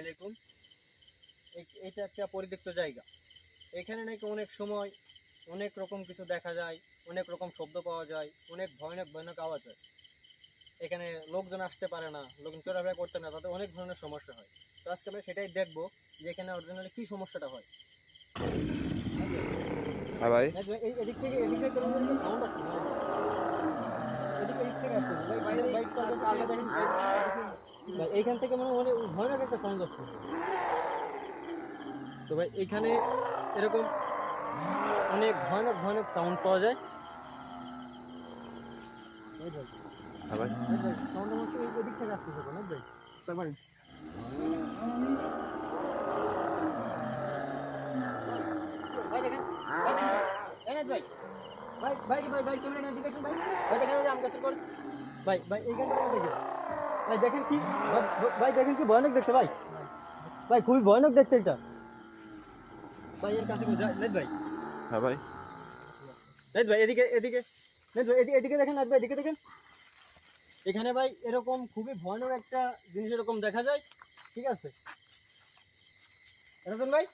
আলাইকুম। এটা একটা পরিত্যক্ত জায়গা। এখানে নাকি অনেক সময় অনেক রকম কিছু দেখা যায়, অনেক রকম শব্দ পাওয়া যায়, অনেক ভয়ানক ভয়ানক আওয়াজ হয়। এখানে লোকজন আসতে পারে না, লোকজন চলাফেরা করতে না, তাতে অনেক ধরনের সমস্যা হয়। তো আজকে আমরা সেটাই দেখবো যে এখানে অরিজিনালি কি সমস্যাটা হয়। হ্যাঁ ভাই, এদিক থেকে কোনো সাউন্ড আসছে না, এদিক থেকে আসছে ভাই, এইখান থেকে মানে অনেক ভয়ানক একটা সাউন্ড আসছে। তো ভাই এখানে এরকম অনেক ভয়ানক ভয়ানক সাউন্ড পাওয়া যায়। হ্যাঁ ভাই, সাউন্ড আমার এদিক থেকে আসতেছে না ভাই, তারপরে ভাই দেখেন, ভাই ভাই ভাই ভাই ভাই ক্যামেরা নোটিফিকেশন ভাই, ভাই দেখেন ওই যে আম গাছের পর ভাই ভাই এইখান থেকে দেখেন ভাই, দেখেন কি ভাই দেখেন কি ভয়ানক দেখতে ভাই, ভাই খুবই ভয়ানক দেখতে এটা ভাই। এর কাছে নেট ভাই, হ্যাঁ ভাই, নেট ভাই এদিকে এদিকে, নেট ভাই এদিকে দেখেন, নেট ভাই এদিকে দেখেন। এখানে ভাই এরকম খুবই ভয়ানক একটা জিনিস এরকম দেখা যায়, ঠিক আছে। রাজন ভাই,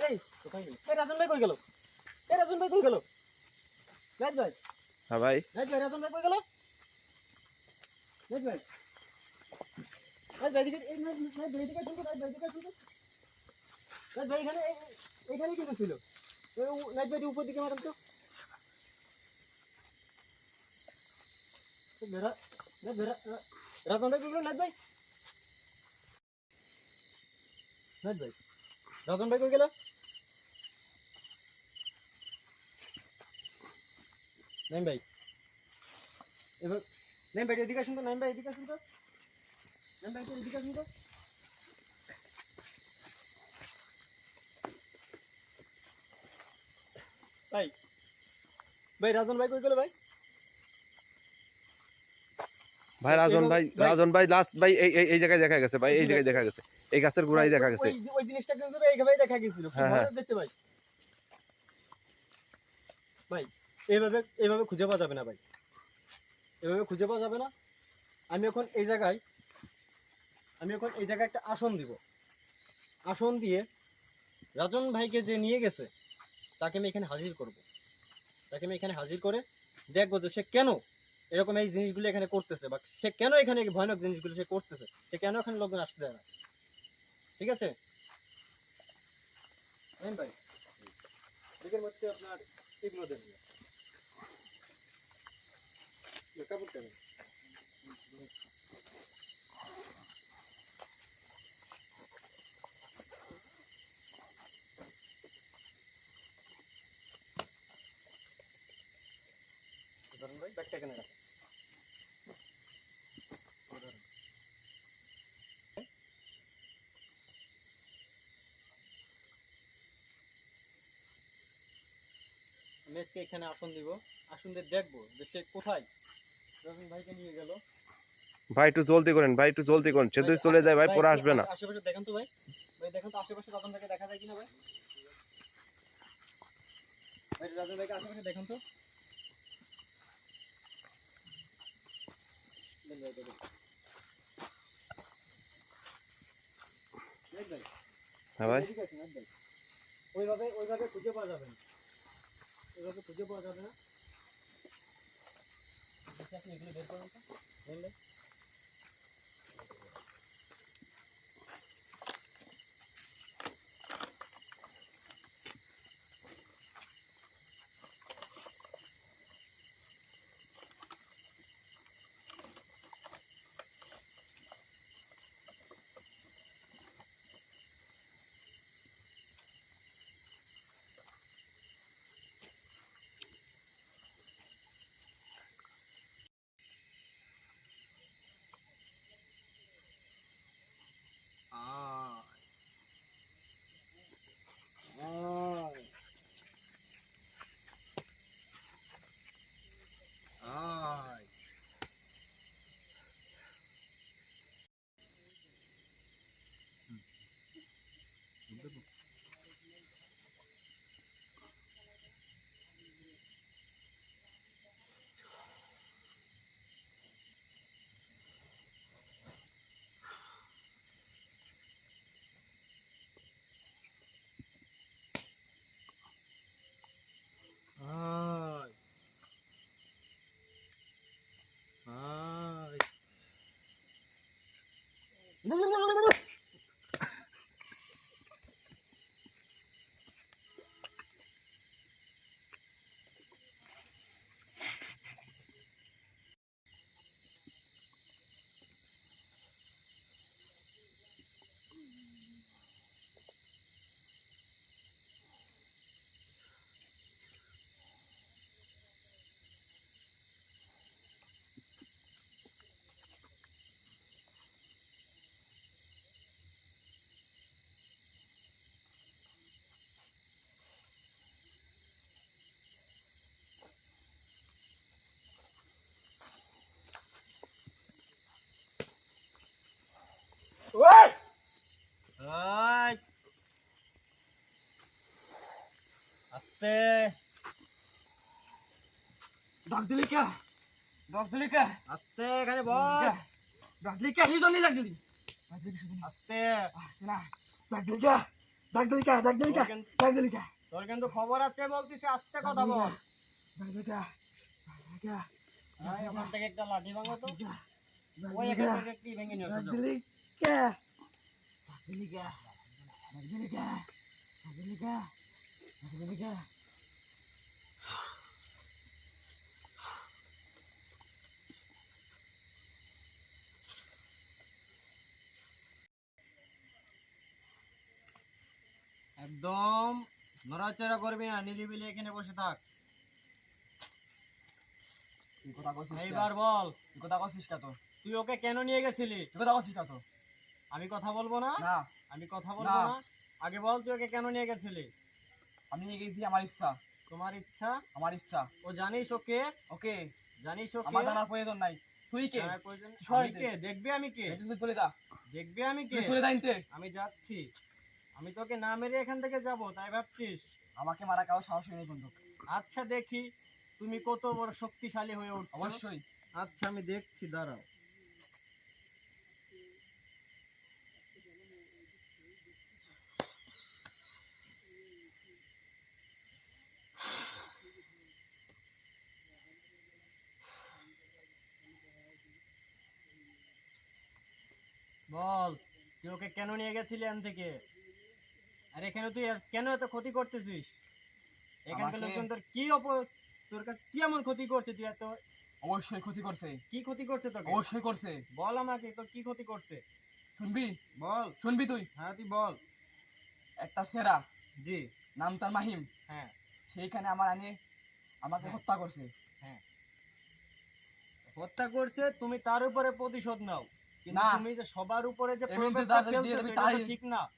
এই কোথায় গেল? এই রাজন ভাই কই গেল? এই রাজন ভাই কই গেল? নেট ভাই, হ্যাঁ ভাই, নেট ভাই রাজন ভাই কই গেল? নেট ভাই, নেট ভাই এদিকে, এই নেট ভাই এদিকে শুনতে, নেট ভাই এদিকে শুনতে, নেট ভাই এখানে এখানে কি করছিল? নেট ভাই উপর দিকে মারেন তো। মেরা নেট ভাই রাজন ভাই কই গেল? নেট ভাই, নেট ভাই রাজন ভাই কই গেল? নাইম ভাই, এবার নাইম ভাই এদিকে আসুন তো, নাইম ভাই এদিকে আসুন তো, নাইম ভাই এদিকে আসুন তো ভাই। ভাই রাজন ভাই কই গেল ভাই? ভাই রাজন ভাই, রাজন ভাই লাস্ট ভাই এই এই এই জায়গায় দেখা গেছে ভাই, এই জায়গায় দেখা গেছে, এই গাছের গোড়ায় দেখা গেছে। ওই জিনিসটা কিন্তু এইভাবেই দেখা গেছিল, কি ভয়ানক দেখতে ভাই। ভাই এইভাবে এইভাবে খুঁজে পাওয়া যাবে না ভাই, এভাবে খুঁজে পাওয়া যাবে না। আমি এখন এই জায়গায় একটা আসন দিব। আসন দিয়ে রাজন ভাইকে যে নিয়ে গেছে তাকে আমি এখানে হাজির করব। তাকে আমি এখানে হাজির করে দেখবো যে সে কেন এরকম এই জিনিসগুলো এখানে করতেছে, বা সে কেন এখানে ভয়ানক জিনিসগুলো সে করতেছে, সে কেন এখানে লোকজন আসতে দেয় না। ঠিক আছে ভাই, দিকের মধ্যে আপনার এগুলো দেন কাপড়টা নেই। ধরুন ভাই ব্যাগটা এখানে রাখেন। আমি আজকে এখানে আসন দিব, আসন দিয়ে দেখবো যে সে কোথায় রবীন ভাইকে নিয়ে গেল। ভাই একটু জলদি করেন, ভাই একটু জলদি করেন, সে যদি চলে যায় ভাই পরে আসবে না। আশেপাশে দেখেন তো ভাই, ভাই দেখেন তো আশেপাশে রতন ভাইকে দেখা যায় কিনা ভাই, ভাই রতন ভাইকে আশেপাশে দেখেন তো। হ্যাঁ ভাই, ওইভাবে ওইভাবে খুঁজে পাওয়া যাবে না, ওইভাবে খুঁজে পাওয়া যাবে না। আপনি এগুলো বের করেন তো, বুঝলে? আস্তে ডাক দিলি কে? ডাক দিলি কে? আস্তে, এখানে বস। ডাক দিলি কে? হিজনি ডাক দিলি। আস্তে। না, ডাক দিলি কে? ডাক দিলি কে? ডাক দিলি কে? ডাক দিলি কে? তোর কিন্তু খবর আছে বলতিছি, আস্তে কথা বল। ডাক দিলি কে? ডাক দিলি কে? ভাই, ওখান থেকে একটা লাঠি ভাঙো তো। ওই এখান থেকে একটি ভেঙে নিয়ে ডাক আসো। দিলি কে? ডাক দিলি কে? ডাক দিলি কে? ডাক দিলি কে? ডাক দিলি কে? একদম নড়াচড়া করবি না, নিলিবিলি এখানে বসে থাক। তুই কথা কইছিস কে? এইবার বল, তুই কথা কইছিস কে তো? তুই ওকে কেন নিয়ে গেছিলি? তুই কথা কইছিস কে তো? আমি কথা বলবো না? না, আমি কথা বলবো না। না? আগে বল, তুই ওকে কেন নিয়ে গেছিলি? আমি নিয়ে গেছি আমার ইচ্ছা। তোমার ইচ্ছা? আমার ইচ্ছা। ও জানিস ওকে? ওকে, জানিস ওকে? আমার জানার প্রয়োজন নাই। তুই কে? জানার প্রয়োজন- তুই সরে আমি কে? দেখবি আমি কে? তুই চলে যা। দেখবি আমি কে? তুই চলে যা ইনতে। আমি যাচ্ছি। আমি তোকে না মেরে এখান থেকে যাব তাই ভাবছিস? আমাকে মারা কারো সাহস নেই কিন্তু। আচ্ছা দেখি তুমি কত বড় শক্তিশালী হয়ে উঠছো। অবশ্যই। আচ্ছা আমি দেখছি, দাঁড়াও। বল, তুই ওকে কেন নিয়ে গেছিলি এখান থেকে? আর এখানে তুই কেন এত ক্ষতি করতেছিস? এখানকার আমাকে- লোকজন তোর কাছে কি এমন ক্ষতি করছে? তুই এত অবশ্যই ক্ষতি করছে। কি ক্ষতি করছে তোকে? অবশ্যই করছে। বল আমাকে, তোর কি ক্ষতি করছে? শুনবি? বল। শুনবি তুই? হ্যাঁ তুই বল। একটা সেরা, জি। নাম তার মাহিম, হ্যাঁ সেইখানে আমার আনে আমাকে হ্যাঁ। হত্যা করছে। হত্যা করছে, তুমি তার উপরে প্রতিশোধ নাও। কিন্তু না। তুমি যে সবার উপরে যে এমনিতে প্রভাবটা যা যা দিয়ে ফেলতেছো, দেবে এটা তো তাই- ঠিক না।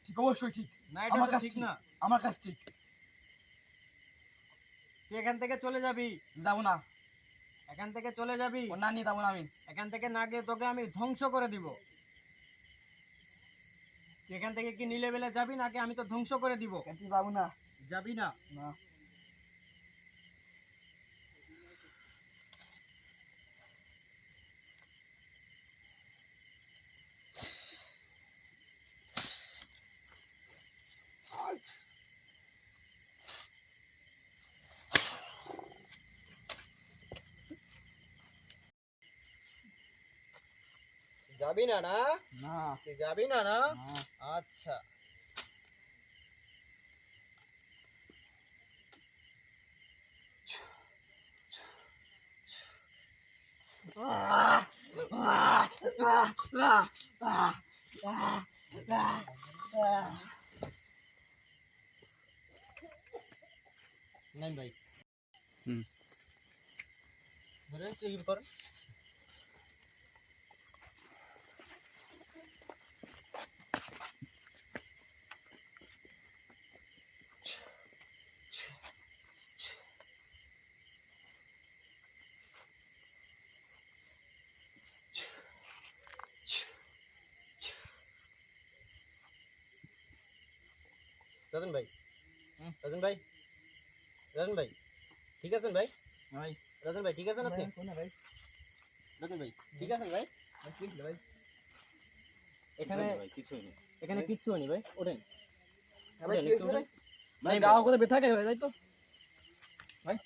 ঠিক, অবশ্যই ঠিক। না, এটা আমার তো কাছ ঠিক ঠিক। না। আমার কাছ ঠিক। তুই এখান থেকে চলে যাবি। যাবো না, এখান থেকে চলে যাবি। ওর না নিয়ে যাবো না আমি। এখান থেকে না গিয়ে তোকে আমি ধ্বংস করে দিব। তুই এখান থেকে কি নিলে বেলে যাবি, নাকি আমি তো ধ্বংস করে দিব? কিন্তু যাবো না। যাবি না? না। যাবি না? না না। তুই যাবি না? না না। আচ্ছা। নেন ভাই। হুম। ধরেন, চেক করেন। রাজন ভাই, রাজন ভাই, রাজন ভাই, ঠিক আছেন ভাই? ভাই, রাজন ভাই, ঠিক আছেন আপনি? কোন ভাই? রাজন ভাই, ঠিক আছেন ভাই? কি ভাই? এখানে এখানে কিচ্ছু হয়নি ভাই, ওঠেন। ভাই, ওঠেন, কি একটু হয়েছে ভাই? ওঠেন। ভাই, নাই গাও ভাই। করে ব্যথা খায় ভাই, তাই তো? ভাই,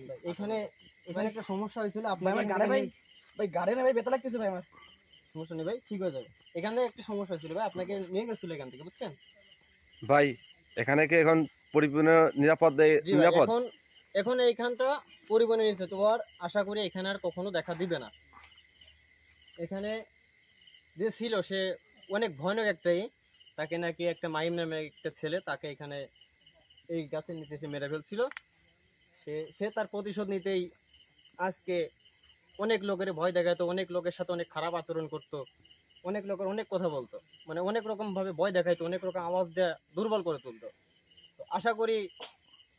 ভাই, এখানে এখানে একটা সমস্যা হয়েছিল, ভাই, আপনাকে আমার গাড়ে ভাই, ভাই, গাড়ে না ভাই, ব্যথা লাগতেছে ভাই আমার। সমস্যা নেই ভাই, ঠিক হয়ে যাবে। এখানে একটা সমস্যা হয়েছিল ভাই, আপনাকে নিয়ে গেছিল এখান থেকে, বুঝছেন? ভাই এখানে কি এখন পরিপূর্ণ নিরাপদ জি ভাই, নিরাপদ? এখন এখন এইখানটা পরিবহনে নিচ্ছে, তো আর আশা করি এখানে আর কখনো দেখা দিবে না। এখানে যে ছিল সে অনেক ভয়ানক একটাই, তাকে নাকি একটা মাইম নামে একটা ছেলে তাকে এখানে এই গাছের নিচে সে মেরে ফেলছিল। সে সে তার প্রতিশোধ নিতেই আজকে অনেক লোকের ভয় দেখাতো, অনেক লোকের সাথে অনেক খারাপ আচরণ করতো, অনেক লোকের অনেক কথা বলতো, মানে অনেক রকম ভাবে ভয় দেখাইতো, অনেক রকম আওয়াজ দেয়া দুর্বল করে তুলতো। তো আশা করি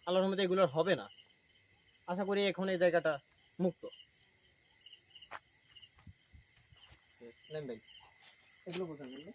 আল্লাহর রহমতে এগুলো আর হবে না। আশা করি এখন এই জায়গাটা মুক্ত। নেন ভাই, এগুলো বোঝান।